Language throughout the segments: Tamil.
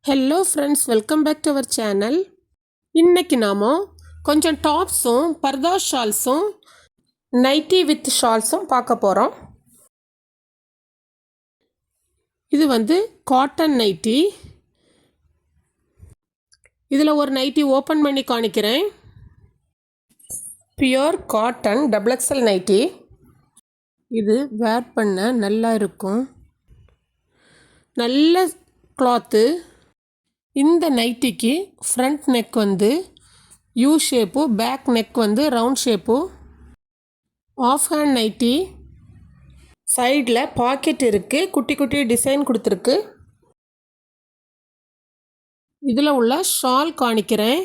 Hello friends, welcome back to our channel. இன்றைக்கி நாம் கொஞ்சம் டாப்ஸும் பர்தா ஷால்ஸும் நைட்டி வித் ஷால்ஸும் பார்க்க போகிறோம். இது காட்டன் நைட்டி. இதில் ஒரு நைட்டி ஓப்பன் பண்ணி காணிக்கிறேன். Pure cotton XXL nighty. இது வேர் பண்ண நல்லா இருக்கும், நல்ல கிளாத்து. இந்த நைட்டிக்கு front neck U shape, back neck round shape. Half hand nighty. சைடில் பாக்கெட் இருக்குது, குட்டி குட்டி டிசைன் கொடுத்துருக்கு. இதில் உள்ள ஷால் காணிக்கிறேன்.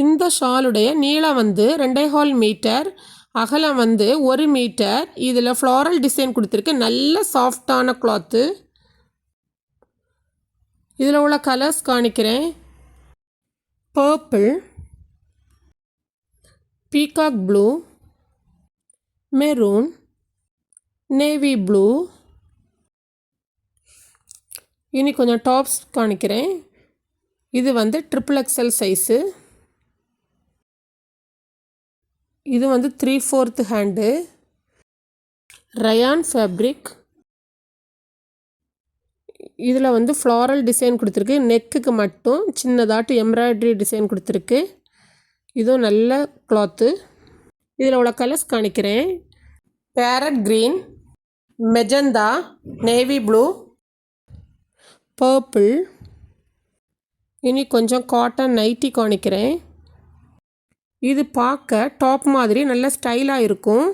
இந்த ஷாலுடைய நீளம் 2.25 மீட்டர், அகலம் 1 மீட்டர். இதில் ஃப்ளாரல் டிசைன் கொடுத்துருக்கு, நல்ல சாஃப்டான கிளாத்து. இதில் உள்ள கலர்ஸ் காணிக்கிறேன். Purple, peacock blue, maroon, navy blue. இனி கொஞ்சம் டாப்ஸ் காணிக்கிறேன். இது XXL சைஸு. இது 3/4 ஹேண்டு, ரயான் ஃபேப்ரிக். இதில் ஃப்ளாரல் டிசைன் கொடுத்துருக்கு, நெக்குக்கு மட்டும் சின்னதாட்டு எம்ப்ராய்டரி டிசைன் கொடுத்துருக்கு. இதுவும் நல்ல கிளாத்து. இதில் உள்ள கலர்ஸ் காணிக்கிறேன். Parrot green, magenta, navy blue, purple. இனி கொஞ்சம் காட்டன் நைட்டி காணிக்கிறேன். இது பார்க்க டாப் மாதிரி நல்ல ஸ்டைலாக இருக்கும்.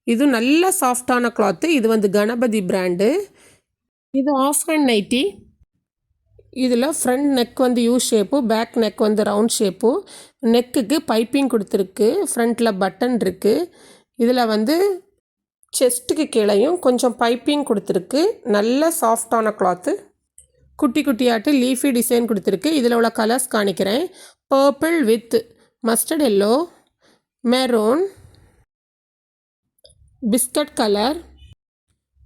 இது நல்ல சாஃப்டான கிளாத்து. இது கணபதி பிராண்டு. இது ஆஃப் ஹேண்ட் நைட்டி. இதில் front neck U shape, back neck round shape. நெக்குக்கு பைப்பிங் கொடுத்துருக்கு, ஃப்ரண்ட்டில் பட்டன் இருக்குது. இதில் செஸ்ட்டுக்கு கீழேயும் கொஞ்சம் பைப்பிங் கொடுத்துருக்கு. நல்ல சாஃப்டான கிளாத்து. குட்டி குட்டியாட்டு லீஃபி டிசைன் கொடுத்துருக்கு. இதில் உள்ள கலர்ஸ் காணிக்கிறேன். Purple with mustard yellow, maroon, biscuit colour.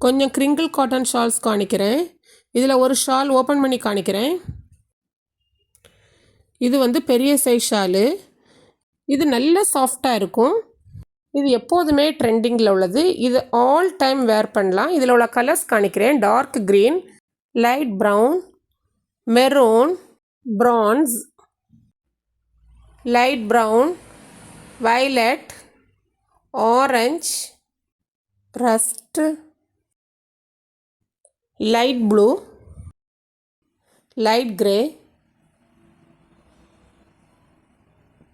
கொஞ்சம் கிரிங்கிள் காட்டன் ஷால்ஸ் காணிக்கிறேன். இதில் ஒரு ஷால் ஓப்பன் பண்ணி காணிக்கிறேன். இது பெரிய சைஸ் ஷாலு. இது நல்ல சாஃப்டாக இருக்கும். இது எப்போதுமே ட்ரெண்டிங்கில் உள்ளது. இது ஆல் டைம் வேர் பண்ணலாம். இதில் உள்ள கலர்ஸ் காணிக்கிறேன். Dark green, light brown, maroon, bronze, light brown, violet, orange, rust, light blue, light grey,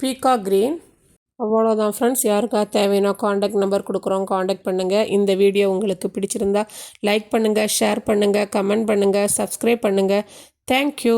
peacock green. அவ்வளோதான் ஃப்ரெண்ட்ஸ். யாருக்காக தேவைன்னா காண்டாக்ட் நம்பர் கொடுக்குறோம், காண்டாக்ட் பண்ணுங்கள். இந்த வீடியோ உங்களுக்கு பிடிச்சிருந்தா லைக் பண்ணுங்கள், ஷேர் பண்ணுங்கள், கமெண்ட் பண்ணுங்கள், சப்ஸ்கிரைப் பண்ணுங்கள். தேங்க்யூ.